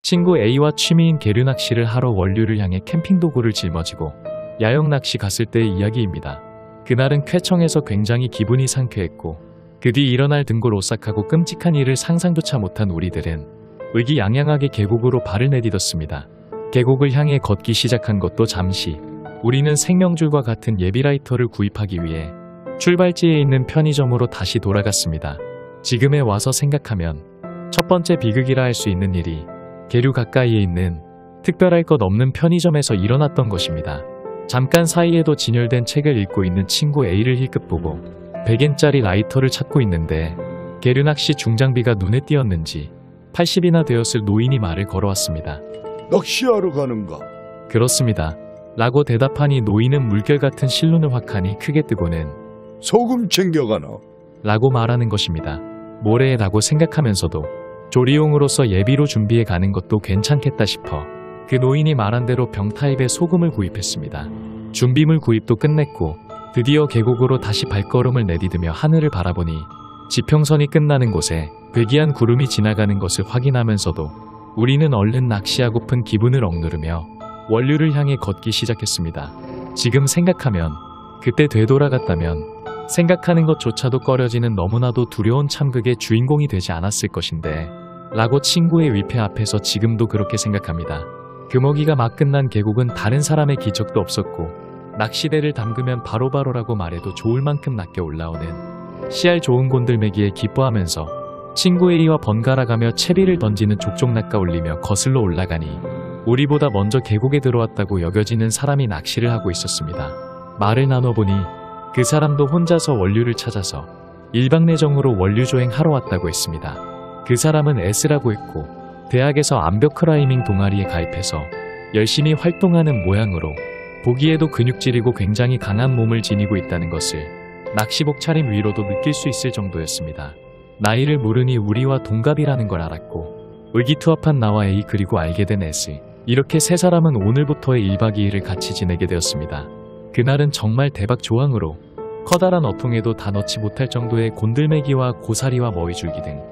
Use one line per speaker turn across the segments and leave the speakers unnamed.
친구 A와 취미인 계류 낚시를 하러 원류를 향해 캠핑 도구를 짊어지고 야영 낚시 갔을 때의 이야기입니다. 그날은 쾌청해서 굉장히 기분이 상쾌했고 그 뒤 일어날 등골 오싹하고 끔찍한 일을 상상조차 못한 우리들은 의기양양하게 계곡으로 발을 내딛었습니다. 계곡을 향해 걷기 시작한 것도 잠시. 우리는 생명줄과 같은 예비라이터를 구입하기 위해 출발지에 있는 편의점으로 다시 돌아갔습니다. 지금에 와서 생각하면 첫 번째 비극이라 할 수 있는 일이 계류 가까이에 있는 특별할 것 없는 편의점에서 일어났던 것입니다. 잠깐 사이에도 진열된 책을 읽고 있는 친구 A를 힐끗 보고 100엔짜리 라이터를 찾고 있는데 계류 낚시 중장비가 눈에 띄었는지 80이나 되었을 노인이 말을 걸어왔습니다.
낚시하러 가는가?
그렇습니다. 라고 대답하니 노인은 물결 같은 실눈을 확하니 크게 뜨고는
소금 챙겨가나?
라고 말하는 것입니다. 뭐래라고 생각하면서도 조리용으로서 예비로 준비해 가는 것도 괜찮겠다 싶어 그 노인이 말한 대로 병타입에 소금을 구입했습니다. 준비물 구입도 끝냈고 드디어 계곡으로 다시 발걸음을 내디디며 하늘을 바라보니 지평선이 끝나는 곳에 괴기한 구름이 지나가는 것을 확인하면서도 우리는 얼른 낚시하고픈 기분을 억누르며 원류를 향해 걷기 시작했습니다. 지금 생각하면 그때 되돌아갔다면 생각하는 것조차도 꺼려지는 너무나도 두려운 참극의 주인공이 되지 않았을 것인데 라고 친구의 위패 앞에서 지금도 그렇게 생각합니다. 금어기가 막 끝난 계곡은 다른 사람의 기적도 없었고 낚시대를 담그면 바로바로라고 말해도 좋을 만큼 낮게 올라오는 씨알 좋은 곤들매기에 기뻐하면서 친구 A와 번갈아가며 채비를 던지는 족족 낚아 올리며 거슬러 올라가니 우리보다 먼저 계곡에 들어왔다고 여겨지는 사람이 낚시를 하고 있었습니다. 말을 나눠보니 그 사람도 혼자서 원류를 찾아서 일박내정으로 원류조행하러 왔다고 했습니다. 그 사람은 S라고 했고 대학에서 암벽 클라이밍 동아리에 가입해서 열심히 활동하는 모양으로 보기에도 근육질이고 굉장히 강한 몸을 지니고 있다는 것을 낚시복 차림 위로도 느낄 수 있을 정도였습니다. 나이를 물으니 우리와 동갑이라는 걸 알았고 의기투합한 나와 A 그리고 알게 된 S 이렇게 세 사람은 오늘부터의 1박 2일을 같이 지내게 되었습니다. 그날은 정말 대박 조항으로 커다란 어통에도 다 넣지 못할 정도의 곤들매기와 고사리와 머위줄기 등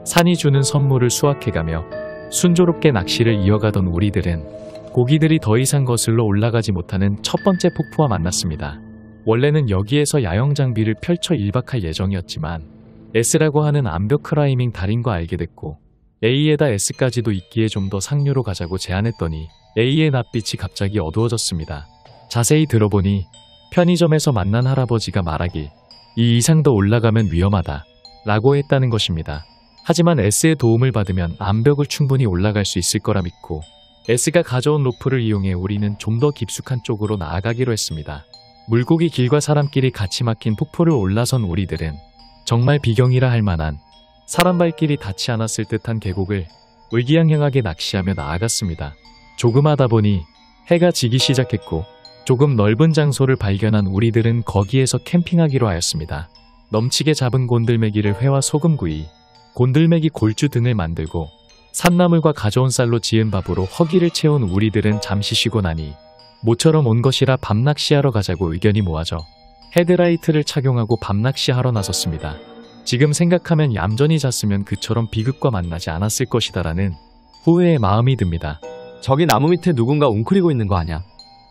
산이 주는 선물을 수확해가며 순조롭게 낚시를 이어가던 우리들은 고기들이 더 이상 거슬러 올라가지 못하는 첫 번째 폭포와 만났습니다. 원래는 여기에서 야영 장비를 펼쳐 1박할 예정이었지만 S라고 하는 암벽 클라이밍 달인과 알게 됐고 A에다 S까지도 있기에 좀 더 상류로 가자고 제안했더니 A의 낯빛이 갑자기 어두워졌습니다. 자세히 들어보니 편의점에서 만난 할아버지가 말하길 이 이상 더 올라가면 위험하다 라고 했다는 것입니다. 하지만 S의 도움을 받으면 암벽을 충분히 올라갈 수 있을 거라 믿고 S가 가져온 로프를 이용해 우리는 좀 더 깊숙한 쪽으로 나아가기로 했습니다. 물고기 길과 사람끼리 같이 막힌 폭포를 올라선 우리들은 정말 비경이라 할 만한 사람 발길이 닿지 않았을 듯한 계곡을 의기양양하게 낚시하며 나아갔습니다. 조금 하다 보니 해가 지기 시작했고 조금 넓은 장소를 발견한 우리들은 거기에서 캠핑하기로 하였습니다. 넘치게 잡은 곤들매기를 회와 소금구이, 곤들매기 골주 등을 만들고 산나물과 가져온 쌀로 지은 밥으로 허기를 채운 우리들은 잠시 쉬고 나니 모처럼 온 것이라 밤낚시하러 가자고 의견이 모아져 헤드라이트를 착용하고 밤낚시하러 나섰습니다. 지금 생각하면 얌전히 잤으면 그처럼 비극과 만나지 않았을 것이다라는 후회의 마음이 듭니다.
저기 나무 밑에 누군가 웅크리고 있는 거 아냐?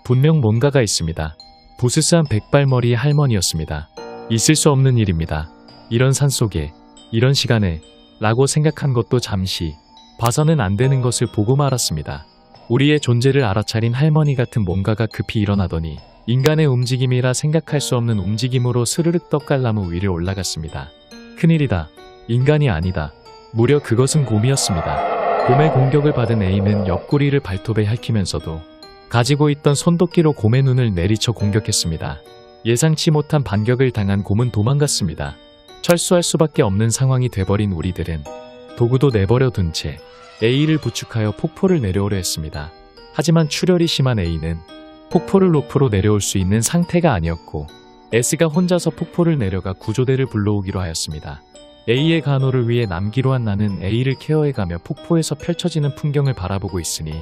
분명 뭔가가 있습니다. 부스스한 백발머리의 할머니였습니다. 있을 수 없는 일입니다. 이런 산속에 이런 시간에 라고 생각한 것도 잠시 봐서는 안 되는 것을 보고 말았습니다. 우리의 존재를 알아차린 할머니 같은 뭔가가 급히 일어나더니 인간의 움직임이라 생각할 수 없는 움직임으로 스르륵 떡갈나무 위를 올라갔습니다. 큰일이다. 인간이 아니다. 무려 그것은 곰이었습니다. 곰의 공격을 받은 A는 옆구리를 발톱에 핥히면서도 가지고 있던 손도끼로 곰의 눈을 내리쳐 공격했습니다. 예상치 못한 반격을 당한 곰은 도망갔습니다. 철수할 수밖에 없는 상황이 돼버린 우리들은 도구도 내버려 둔 채 A를 부축하여 폭포를 내려오려 했습니다. 하지만 출혈이 심한 A는 폭포를 로프로 내려올 수 있는 상태가 아니었고 S가 혼자서 폭포를 내려가 구조대를 불러오기로 하였습니다. A의 간호를 위해 남기로 한 나는 A를 케어해가며 폭포에서 펼쳐지는 풍경을 바라보고 있으니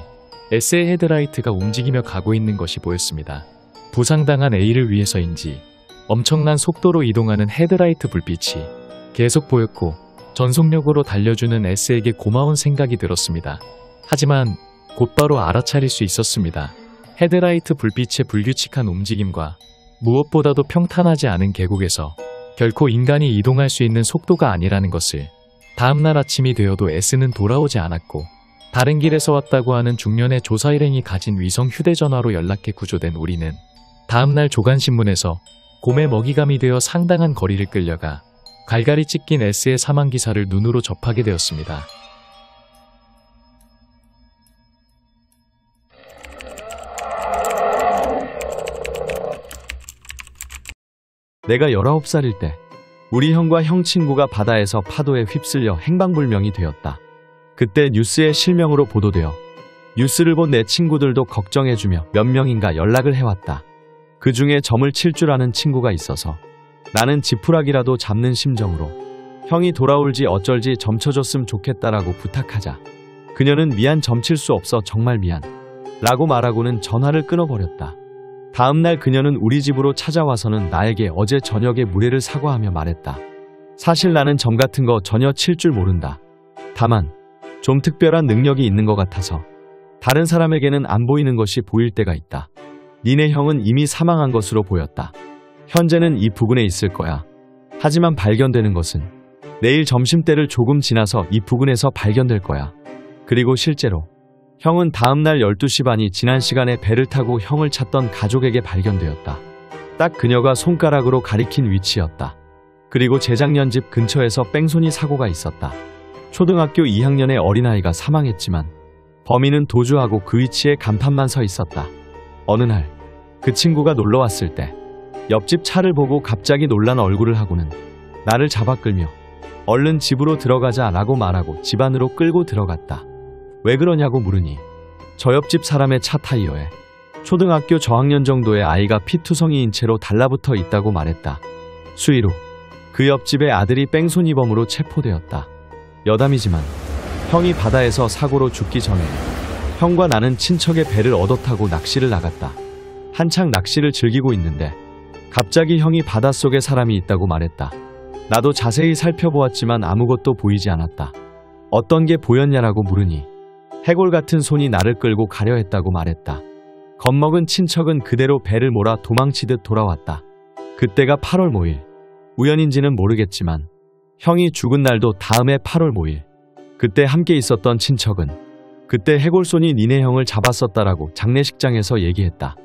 S의 헤드라이트가 움직이며 가고 있는 것이 보였습니다. 부상당한 A를 위해서인지 엄청난 속도로 이동하는 헤드라이트 불빛이 계속 보였고 전속력으로 달려주는 S에게 고마운 생각이 들었습니다. 하지만 곧바로 알아차릴 수 있었습니다. 헤드라이트 불빛의 불규칙한 움직임과 무엇보다도 평탄하지 않은 계곡에서 결코 인간이 이동할 수 있는 속도가 아니라는 것을. 다음날 아침이 되어도 S는 돌아오지 않았고 다른 길에서 왔다고 하는 중년의 조사 일행이 가진 위성 휴대전화로 연락해 구조된 우리는 다음날 조간신문에서 곰의 먹이감이 되어 상당한 거리를 끌려가 갈갈이 찢긴 S의 사망 기사를 눈으로 접하게 되었습니다.
내가 19살일 때 우리 형과 형 친구가 바다에서 파도에 휩쓸려 행방불명이 되었다. 그때 뉴스에 실명으로 보도되어 뉴스를 본 내 친구들도 걱정해주며 몇 명인가 연락을 해왔다. 그 중에 점을 칠 줄 아는 친구가 있어서 나는 지푸라기라도 잡는 심정으로 형이 돌아올지 어쩔지 점 쳐줬으면 좋겠다라고 부탁하자 그녀는 미안, 점 칠 수 없어, 정말 미안 라고 말하고는 전화를 끊어버렸다. 다음날 그녀는 우리 집으로 찾아와서는 나에게 어제 저녁에 무례를 사과하며 말했다. 사실 나는 점 같은 거 전혀 칠 줄 모른다. 다만 좀 특별한 능력이 있는 것 같아서 다른 사람에게는 안 보이는 것이 보일 때가 있다. 니네 형은 이미 사망한 것으로 보였다. 현재는 이 부근에 있을 거야. 하지만 발견되는 것은 내일 점심때를 조금 지나서 이 부근에서 발견될 거야. 그리고 실제로 형은 다음날 12시 반이 지난 시간에 배를 타고 형을 찾던 가족에게 발견되었다. 딱 그녀가 손가락으로 가리킨 위치였다. 그리고 재작년 집 근처에서 뺑소니 사고가 있었다. 초등학교 2학년의 어린아이가 사망했지만 범인은 도주하고 그 위치에 간판만 서 있었다. 어느 날 그 친구가 놀러 왔을 때 옆집 차를 보고 갑자기 놀란 얼굴을 하고는 나를 잡아 끌며 얼른 집으로 들어가자 라고 말하고 집 안으로 끌고 들어갔다. 왜 그러냐고 물으니 저 옆집 사람의 차 타이어에 초등학교 저학년 정도의 아이가 피투성이인 채로 달라붙어 있다고 말했다. 수위로 그 옆집의 아들이 뺑소니범으로 체포되었다. 여담이지만 형이 바다에서 사고로 죽기 전에 형과 나는 친척의 배를 얻어 타고 낚시를 나갔다. 한창 낚시를 즐기고 있는데 갑자기 형이 바닷속에 사람이 있다고 말했다. 나도 자세히 살펴보았지만 아무것도 보이지 않았다. 어떤 게 보였냐라고 물으니 해골 같은 손이 나를 끌고 가려 했다고 말했다. 겁먹은 친척은 그대로 배를 몰아 도망치듯 돌아왔다. 그때가 8월 모일. 우연인지는 모르겠지만 형이 죽은 날도 다음해 8월 모일. 그때 함께 있었던 친척은 그때 해골손이 니네 형을 잡았었다라고 장례식장에서 얘기했다.